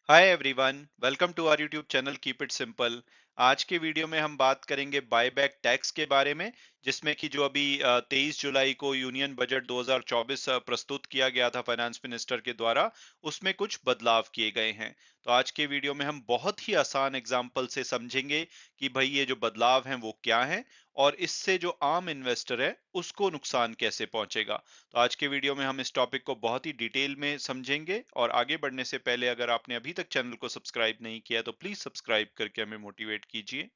Hi everyone, welcome to our YouTube channel keep it simple. आज के video में हम बात करेंगे बायबैक टैक्स के बारे में, जिसमें कि जो अभी 23 जुलाई को यूनियन बजट 2024 प्रस्तुत किया गया था फाइनेंस मिनिस्टर के द्वारा। उसमें कुछ बदलाव किए गए हैं। तो आज के वीडियो में हम बहुत ही आसान एग्जाम्पल से समझेंगे कि भाई ये जो बदलाव हैं वो क्या हैं, और इससे जो आम इन्वेस्टर है उसको नुकसान कैसे पहुंचेगा। तो आज के वीडियो में हम इस टॉपिक को बहुत ही डिटेल में समझेंगे, और आगे बढ़ने से पहले अगर आपने अभी तक चैनल को सब्सक्राइब नहीं किया तो प्लीज सब्सक्राइब करके हमें मोटिवेट कीजिए।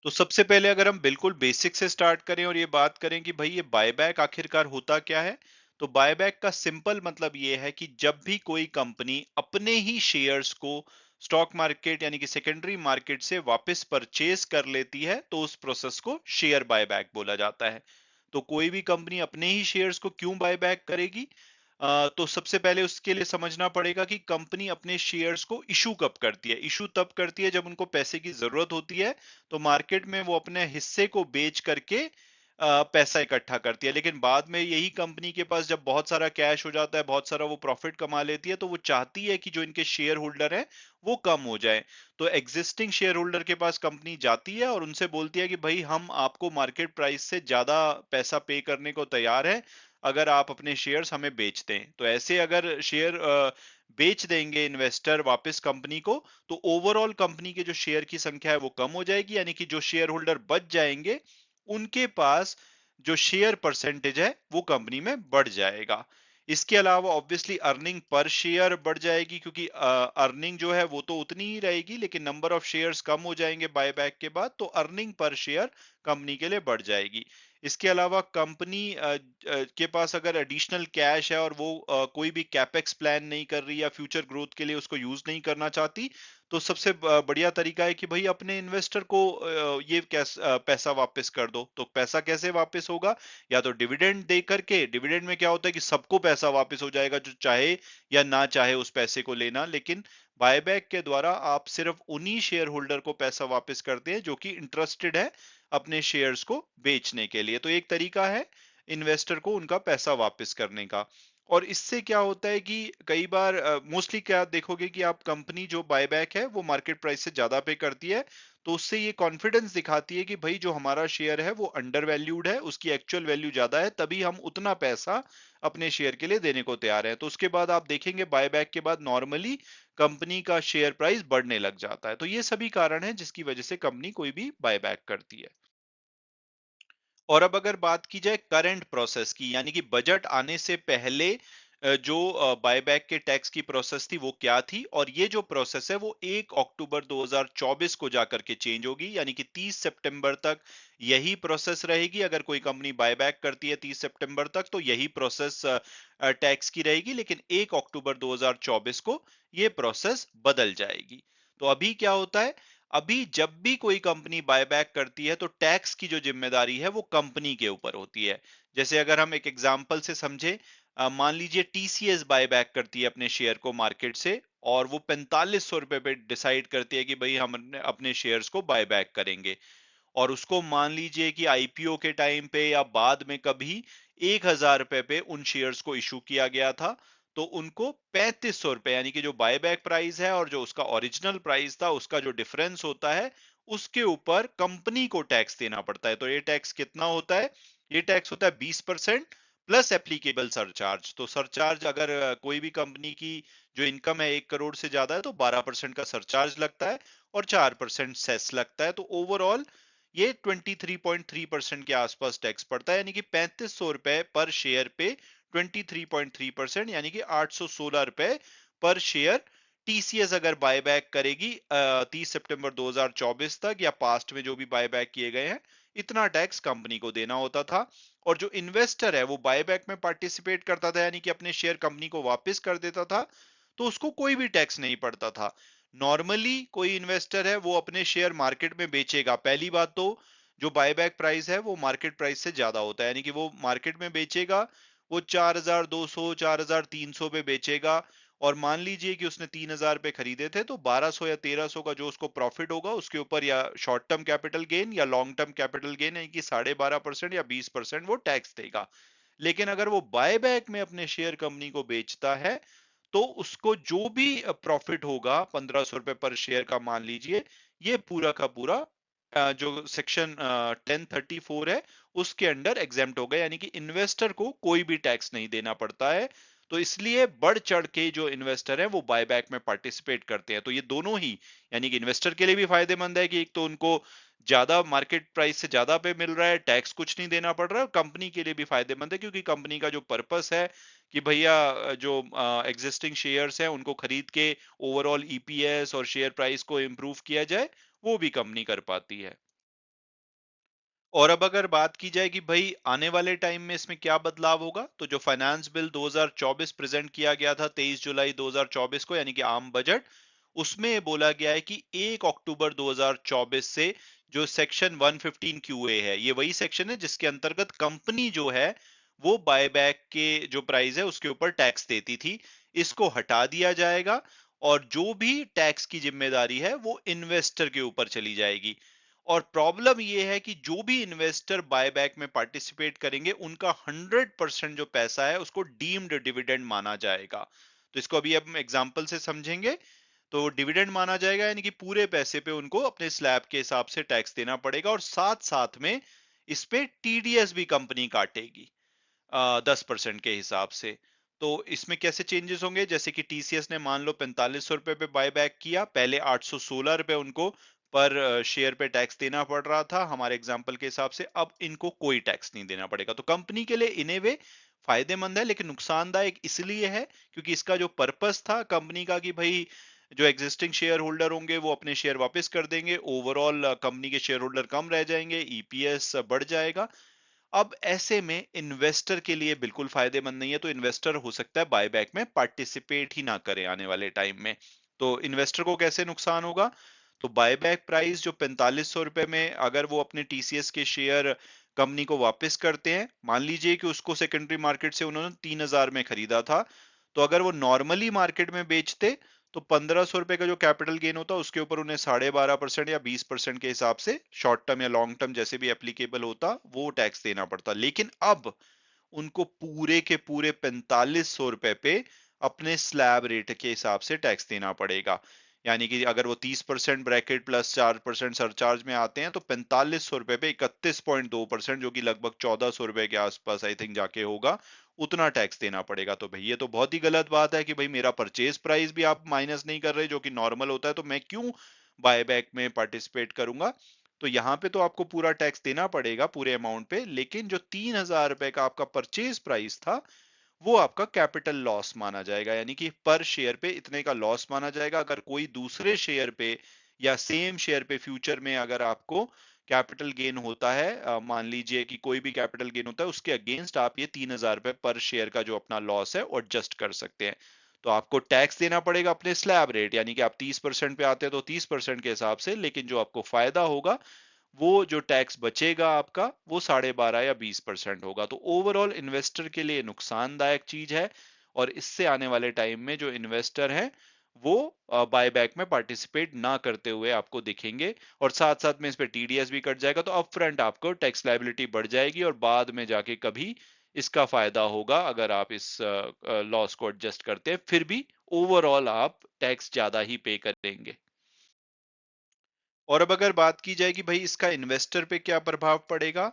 तो सबसे पहले अगर हम बिल्कुल बेसिक से स्टार्ट करें और ये बात करें कि भाई ये बायबैक आखिरकार होता क्या है, तो बायबैक का सिंपल मतलब ये है कि जब भी कोई कंपनी अपने ही शेयर्स को स्टॉक मार्केट यानी कि सेकेंडरी मार्केट से वापस परचेज कर लेती है, तो उस प्रोसेस को शेयर बायबैक बोला जाता है। तो कोई भी कंपनी अपने ही शेयर्स को क्यों बायबैक करेगी? तो सबसे पहले उसके लिए समझना पड़ेगा कि कंपनी अपने शेयर्स को इशू कब करती है। इशू तब करती है जब उनको पैसे की जरूरत होती है, तो मार्केट में वो अपने हिस्से को बेच करके पैसा इकट्ठा करती है। लेकिन बाद में यही कंपनी के पास जब बहुत सारा कैश हो जाता है, बहुत सारा वो प्रॉफिट कमा लेती है, तो वो चाहती है कि जो इनके शेयर होल्डर हैं वो कम हो जाए। तो एग्जिस्टिंग शेयर होल्डर के पास कंपनी जाती है और उनसे बोलती है कि भाई हम आपको मार्केट प्राइस से ज्यादा पैसा पे करने को तैयार है अगर आप अपने शेयर्स हमें बेच दें। तो ऐसे अगर शेयर बेच देंगे इन्वेस्टर वापस कंपनी को, तो ओवरऑल कंपनी के जो शेयर की संख्या है वो कम हो जाएगी, यानी कि जो शेयर होल्डर बच जाएंगे उनके पास जो शेयर परसेंटेज है वो कंपनी में बढ़ जाएगा। इसके अलावा ऑब्वियसली अर्निंग पर शेयर बढ़ जाएगी, क्योंकि अर्निंग जो है वो तो उतनी ही रहेगी, लेकिन नंबर ऑफ शेयर्स कम हो जाएंगे बायबैक के बाद, तो अर्निंग पर शेयर कंपनी के लिए बढ़ जाएगी। इसके अलावा कंपनी के पास अगर एडिशनल कैश है और वो कोई भी कैपेक्स प्लान नहीं कर रही या फ्यूचर ग्रोथ के लिए उसको यूज नहीं करना चाहती, तो सबसे बढ़िया तरीका है कि भाई अपने इन्वेस्टर को ये पैसा वापस कर दो। तो पैसा कैसे वापस होगा? या तो डिविडेंड दे करके। डिविडेंड में क्या होता है कि सबको पैसा वापस हो जाएगा जो चाहे या ना चाहे उस पैसे को लेना, लेकिन बायबैक के द्वारा आप सिर्फ उन्हीं शेयर होल्डर को पैसा वापस करते हैं जो कि इंटरेस्टेड है अपने शेयर्स को बेचने के लिए। तो एक तरीका है इन्वेस्टर को उनका पैसा वापस करने का। और इससे क्या होता है कि कई बार मोस्टली क्या देखोगे कि आप कंपनी जो बायबैक है वो मार्केट प्राइस से ज्यादा पे करती है, तो उससे ये कॉन्फिडेंस दिखाती है कि भाई जो हमारा शेयर है वो अंडर वैल्यूड है, उसकी एक्चुअल वैल्यू ज्यादा है, तभी हम उतना पैसा अपने शेयर के लिए देने को तैयार हैं। तो उसके बाद आप देखेंगे बायबैक के बाद नॉर्मली कंपनी का शेयर प्राइस बढ़ने लग जाता है। तो ये सभी कारण है जिसकी वजह से कंपनी कोई भी बायबैक करती है। और अब अगर बात की जाए करंट प्रोसेस की, यानी कि बजट आने से पहले जो बायबैक के टैक्स की प्रोसेस थी वो क्या थी, और ये जो प्रोसेस है वो 1 अक्टूबर 2024 को जाकर के चेंज होगी, यानी कि 30 सितंबर तक यही प्रोसेस रहेगी। अगर कोई कंपनी बायबैक करती है 30 सितंबर तक, तो यही प्रोसेस टैक्स की रहेगी, लेकिन 1 अक्टूबर 2024 को ये प्रोसेस बदल जाएगी। तो अभी क्या होता है? अभी जब भी कोई कंपनी बायबैक करती है तो टैक्स की जो जिम्मेदारी है वो कंपनी के ऊपर होती है। जैसे अगर हम एक एग्जांपल से समझे, मान लीजिए टीसीएस बायबैक करती है अपने शेयर को मार्केट से, और वो 4500 रुपए पे डिसाइड करती है कि भाई हम अपने शेयर्स को बायबैक करेंगे, और उसको मान लीजिए कि आईपीओ के टाइम पे या बाद में कभी 1000 रुपए पे उन शेयर्स को इशू किया गया था, तो उनको 3500 रुपए, यानी कि जो बायबैक प्राइस है और जो उसका ओरिजिनल प्राइस था उसका जो डिफरेंस होता है, उसके ऊपर कंपनी को टैक्स देना पड़ता है। तो ये टैक्स कितना होता है? ये टैक्स होता है 20% प्लस एप्लीकेबल सरचार्ज। तो सरचार्ज अगर कोई भी कंपनी की जो इनकम है 1 करोड़ से ज्यादा है तो 12% का सरचार्ज लगता है और 4% सेस लगता है। तो ओवरऑल ये 23.3% के आसपास टैक्स पड़ता है, यानी कि 3500 रुपए पर शेयर पे 23.3%, यानी कि 816 रुपए पर शेयर टीसीएस अगर बायबैक करेगी 30 सितंबर 2024 तक, या पास्ट में जो भी बायबैक किए गए हैं, इतना टैक्स कंपनी को देना होता था। और जो इन्वेस्टर है वो बायबैक में पार्टिसिपेट करता था, यानी कि अपने शेयर कंपनी को वापस कर देता था, तो उसको कोई भी टैक्स नहीं पड़ता था। नॉर्मली कोई इन्वेस्टर है वो अपने शेयर मार्केट में बेचेगा। पहली बात तो जो बायबैक प्राइस है वो मार्केट प्राइस से ज्यादा होता है, यानी कि वो मार्केट में बेचेगा, वो 4200 4300 पे बेचेगा, और मान लीजिए कि उसने 3000 पे खरीदे थे, तो 1200 या 1300 का जो उसको प्रॉफिट होगा उसके ऊपर या शॉर्ट टर्म कैपिटल गेन या लॉन्ग टर्म कैपिटल गेन, यानी कि 12.5% या 20% वो टैक्स देगा। लेकिन अगर वो बायबैक में अपने शेयर कंपनी को बेचता है, तो उसको जो भी प्रॉफिट होगा 1500 रुपए पर शेयर का मान लीजिए, ये पूरा का पूरा जो सेक्शन 1034 है उसके अंडर एग्जेम्प्ट होगा, यानी कि इन्वेस्टर को कोई भी टैक्स नहीं देना पड़ता है। तो इसलिए बढ़ चढ़ के जो इन्वेस्टर है वो बायबैक में पार्टिसिपेट करते हैं। तो ये दोनों ही, यानी कि इन्वेस्टर के लिए भी फायदेमंद है कि एक तो उनको ज्यादा मार्केट प्राइस से ज्यादा पे मिल रहा है, टैक्स कुछ नहीं देना पड़ रहा है, और कंपनी के लिए भी फायदेमंद है क्योंकि कंपनी का जो पर्पस है कि भैया जो एग्जिस्टिंग शेयर्स हैं उनको खरीद के ओवरऑल ईपीएस और शेयर प्राइस को इम्प्रूव किया जाए, वो भी कंपनी कर पाती है। और अब अगर बात की जाए कि भाई आने वाले टाइम में इसमें क्या बदलाव होगा, तो जो फाइनेंस बिल 2024 प्रेजेंट किया गया था 23 जुलाई 2024 को, यानी कि आम बजट, उसमें ये बोला गया है कि 1 अक्टूबर 2024 से जो सेक्शन 115 क्यूए है, ये वही सेक्शन है जिसके अंतर्गत कंपनी जो है वो बायबैक के जो प्राइस है उसके ऊपर टैक्स देती थी, इसको हटा दिया जाएगा। और जो भी टैक्स की जिम्मेदारी है वो इन्वेस्टर के ऊपर चली जाएगी। और प्रॉब्लम यह है कि जो भी इन्वेस्टर बायबैक में पार्टिसिपेट करेंगे उनका 100% जो पैसा है उसको डीम्ड डिविडेंड माना जाएगा। तो इसको अभी हम एग्जांपल से समझेंगे। तो डिविडेंड माना जाएगा यानी कि पूरे पैसे पे उनको अपने स्लैब के हिसाब से टैक्स देना पड़ेगा, और साथ साथ में इस पे टीडीएस भी कंपनी काटेगी 10% के हिसाब से। तो इसमें कैसे चेंजेस होंगे, जैसे कि टीसीएस ने मान लो 4500 रुपए पे बाय बैक किया, पहले 816 रुपए उनको पर शेयर पे टैक्स देना पड़ रहा था हमारे एग्जांपल के हिसाब से, अब इनको कोई टैक्स नहीं देना पड़ेगा। तो कंपनी के लिए इन ए वे फायदेमंद है, लेकिन नुकसानदायक इसलिए है क्योंकि इसका जो पर्पस था कंपनी का कि भाई जो एग्जिस्टिंग शेयर होल्डर होंगे वो अपने शेयर वापस कर देंगे, ओवरऑल कंपनी के शेयर होल्डर कम रह जाएंगे, ईपीएस बढ़ जाएगा। अब ऐसे में इन्वेस्टर के लिए बिल्कुल फायदेमंद नहीं है, तो इन्वेस्टर हो सकता है बायबैक में पार्टिसिपेट ही ना करे आने वाले टाइम में। तो इन्वेस्टर को कैसे नुकसान होगा, तो बायबैक प्राइस जो 4500 रुपए में अगर वो अपने टीसीएस के शेयर कंपनी को वापस करते हैं, मान लीजिए कि उसको सेकेंडरी मार्केट से उन्होंने 3000 में खरीदा था, तो अगर वो नॉर्मली मार्केट में बेचते तो 1500 रुपए का जो कैपिटल गेन होता उसके ऊपर उन्हें 12.5% या 20% के हिसाब से शॉर्ट टर्म या लॉन्ग टर्म जैसे भी एप्लीकेबल होता वो टैक्स देना पड़ता। लेकिन अब उनको पूरे के पूरे 4500 रुपए पे अपने स्लैब रेट के हिसाब से टैक्स देना पड़ेगा। यानी कि अगर वो 30% ब्रैकेट प्लस 4% सरचार्ज में आते हैं तो 4500 रुपए पे 31.2%, जो कि लगभग 1400 रुपए के आसपास आई थिंक जाके होगा, उतना टैक्स देना पड़ेगा। तो भाई ये तो बहुत ही गलत बात है कि भाई मेरा परचेज प्राइस भी आप माइनस नहीं कर रहे जो कि नॉर्मल होता है, तो मैं क्यों बायबैक में पार्टिसिपेट करूंगा। तो यहाँ पे तो आपको पूरा टैक्स देना पड़ेगा पूरे अमाउंट पे, लेकिन जो 3000 रुपए का आपका परचेज प्राइस था वो आपका कैपिटल लॉस माना जाएगा, यानी कि पर शेयर पे इतने का लॉस माना जाएगा। अगर कोई दूसरे शेयर पे या सेम शेयर पे फ्यूचर में अगर आपको कैपिटल गेन होता है, मान लीजिए कि कोई भी कैपिटल गेन होता है, उसके अगेंस्ट आप ये 3000 रुपए पर शेयर का जो अपना लॉस है वो एडजस्ट कर सकते हैं। तो आपको टैक्स देना पड़ेगा अपने स्लैब रेट, यानी कि आप 30% पे आते हैं तो 30% के हिसाब से, लेकिन जो आपको फायदा होगा वो जो टैक्स बचेगा आपका वो 12.5 या 20% होगा। तो ओवरऑल इन्वेस्टर के लिए नुकसानदायक चीज है, और इससे आने वाले टाइम में जो इन्वेस्टर हैं वो बायबैक में पार्टिसिपेट ना करते हुए आपको दिखेंगे, और साथ साथ में इस पे टीडीएस भी कट जाएगा, तो अपफ्रंट आपको टैक्स लायबिलिटी बढ़ जाएगी और बाद में जाके कभी इसका फायदा होगा अगर आप इस लॉस को एडजस्ट करते हैं, फिर भी ओवरऑल आप टैक्स ज्यादा ही पे करेंगे। और अब अगर बात की जाए कि भाई इसका इन्वेस्टर पे क्या प्रभाव पड़ेगा,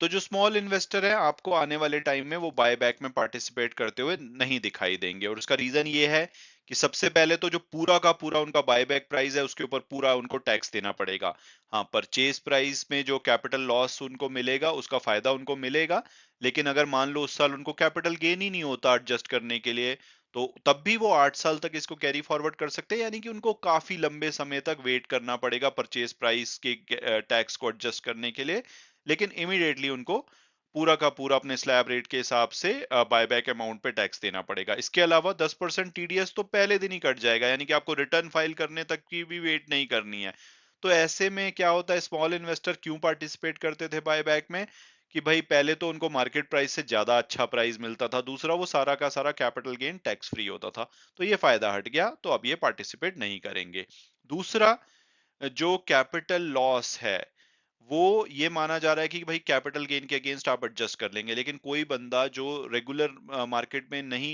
तो जो स्मॉल इन्वेस्टर है आपको आने वाले टाइम में वो बायबैक में पार्टिसिपेट करते हुए नहीं दिखाई देंगे, और उसका रीजन ये है कि सबसे पहले तो जो पूरा का पूरा उनका बायबैक प्राइस है उसके ऊपर पूरा उनको टैक्स देना पड़ेगा। हाँ, परचेज प्राइस में जो कैपिटल लॉस उनको मिलेगा उसका फायदा उनको मिलेगा, लेकिन अगर मान लो उस साल उनको कैपिटल गेन ही नहीं होता एडजस्ट करने के लिए, तो तब भी वो 8 साल तक इसको कैरी फॉरवर्ड कर सकते हैं, यानी कि उनको काफी लंबे समय तक वेट करना पड़ेगा परचेज प्राइस के टैक्स को एडजस्ट करने के लिए। लेकिन इमीडिएटली उनको पूरा का पूरा अपने स्लैब रेट के हिसाब से बायबैक अमाउंट पे टैक्स देना पड़ेगा। इसके अलावा 10% टीडीएस तो पहले दिन ही कट जाएगा, यानी कि आपको रिटर्न फाइल करने तक की भी वेट नहीं करनी है। तो ऐसे में क्या होता है, स्मॉल इन्वेस्टर क्यों पार्टिसिपेट करते थे बायबैक में, कि भाई पहले तो उनको मार्केट प्राइस से ज्यादा अच्छा प्राइस मिलता था, दूसरा वो सारा का सारा कैपिटल गेन टैक्स फ्री होता था। तो ये फायदा हट गया, तो अब ये पार्टिसिपेट नहीं करेंगे। दूसरा, जो कैपिटल लॉस है वो ये माना जा रहा है कि भाई कैपिटल गेन के अगेंस्ट आप एडजस्ट कर लेंगे, लेकिन कोई बंदा जो रेगुलर मार्केट में नहीं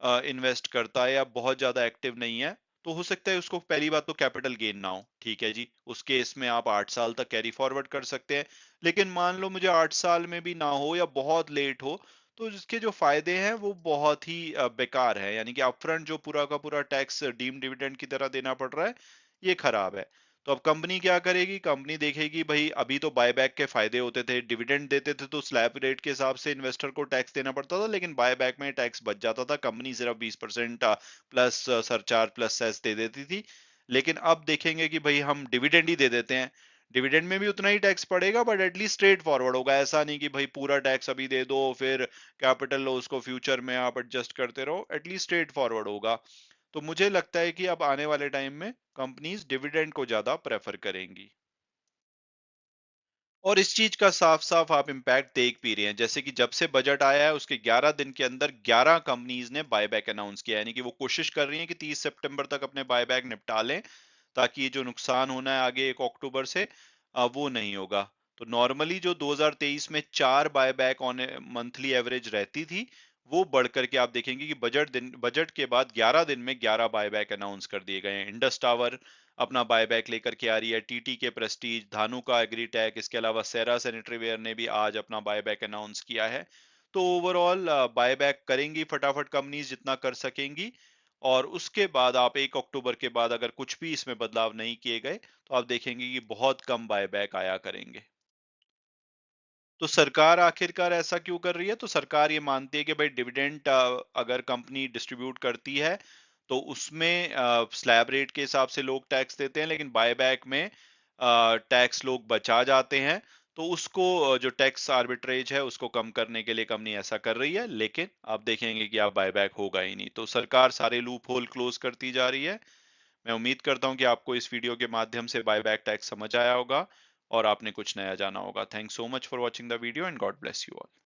इन्वेस्ट करता है या बहुत ज्यादा एक्टिव नहीं है, तो हो सकता है उसको पहली बात तो कैपिटल गेन ना हो, ठीक है जी। उस केस में आप 8 साल तक कैरी फॉरवर्ड कर सकते हैं। लेकिन मान लो मुझे 8 साल में भी ना हो या बहुत लेट हो, तो इसके जो फायदे हैं वो बहुत ही बेकार है, यानी कि अपफ्रंट जो पूरा का पूरा टैक्स डीम डिविडेंड की तरह देना पड़ रहा है, ये खराब है। तो अब कंपनी क्या करेगी, कंपनी देखेगी भाई अभी तो बायबैक के फायदे होते थे, डिविडेंड देते थे तो स्लैब रेट के हिसाब से इन्वेस्टर को टैक्स देना पड़ता था, लेकिन बायबैक में टैक्स बच जाता था, कंपनी सिर्फ 20% प्लस सरचार्ज प्लस सेस दे देती थी। लेकिन अब देखेंगे कि भाई हम डिविडेंड ही दे देते हैं, डिविडेंड में भी उतना ही टैक्स पड़ेगा बट एटलीस्ट स्ट्रेट फॉरवर्ड होगा, ऐसा नहीं कि भाई पूरा टैक्स अभी दे दो फिर कैपिटल लो उसको फ्यूचर में आप एडजस्ट करते रहो, एटलीस्ट स्ट्रेट फॉरवर्ड होगा। तो मुझे लगता है कि अब आने वाले टाइम में कंपनीज डिविडेंड को ज्यादा प्रेफर करेंगी। और इस चीज का साफ साफ आप इम्पैक्ट देख भी रहे हैं, जैसे कि जब से बजट आया है उसके 11 दिन के अंदर 11 कंपनीज ने बायबैक अनाउंस किया है, यानी कि वो कोशिश कर रही हैं कि 30 सितंबर तक अपने बायबैक निपटा लें, ताकि ये जो नुकसान होना है आगे 1 अक्टूबर से वो नहीं होगा। तो नॉर्मली जो 2023 में 4 बायबैक ऑन मंथली एवरेज रहती थी, वो बढ़ करके आप देखेंगे कि बजट के बाद 11 दिन में 11 बायबैक अनाउंस कर दिए गए हैं। इंडस टावर अपना बायबैक लेकर के आ रही है, टीटी के प्रेस्टीज, धानुका एग्रीटेक, इसके अलावा सेरा सैनिटरीवेयर ने भी आज अपना बायबैक अनाउंस किया है। तो ओवरऑल बायबैक करेंगी फटाफट कंपनीज जितना कर सकेंगी, और उसके बाद आप 1 अक्टूबर के बाद अगर कुछ भी इसमें बदलाव नहीं किए गए तो आप देखेंगे कि बहुत कम बायबैक आया करेंगे। तो सरकार आखिरकार ऐसा क्यों कर रही है? तो सरकार ये मानती है कि भाई डिविडेंड अगर कंपनी डिस्ट्रीब्यूट करती है तो उसमें स्लैब रेट के हिसाब से लोग टैक्स देते हैं, लेकिन बायबैक में टैक्स लोग बचा जाते हैं। तो उसको जो टैक्स आर्बिट्रेज है उसको कम करने के लिए कंपनी ऐसा कर रही है, लेकिन आप देखेंगे कि आप बायबैक होगा ही नहीं, तो सरकार सारे लूप होल क्लोज करती जा रही है। मैं उम्मीद करता हूं कि आपको इस वीडियो के माध्यम से बायबैक टैक्स समझ आया होगा और आपने कुछ नया जाना होगा। Thanks so much for watching the video and God bless you all.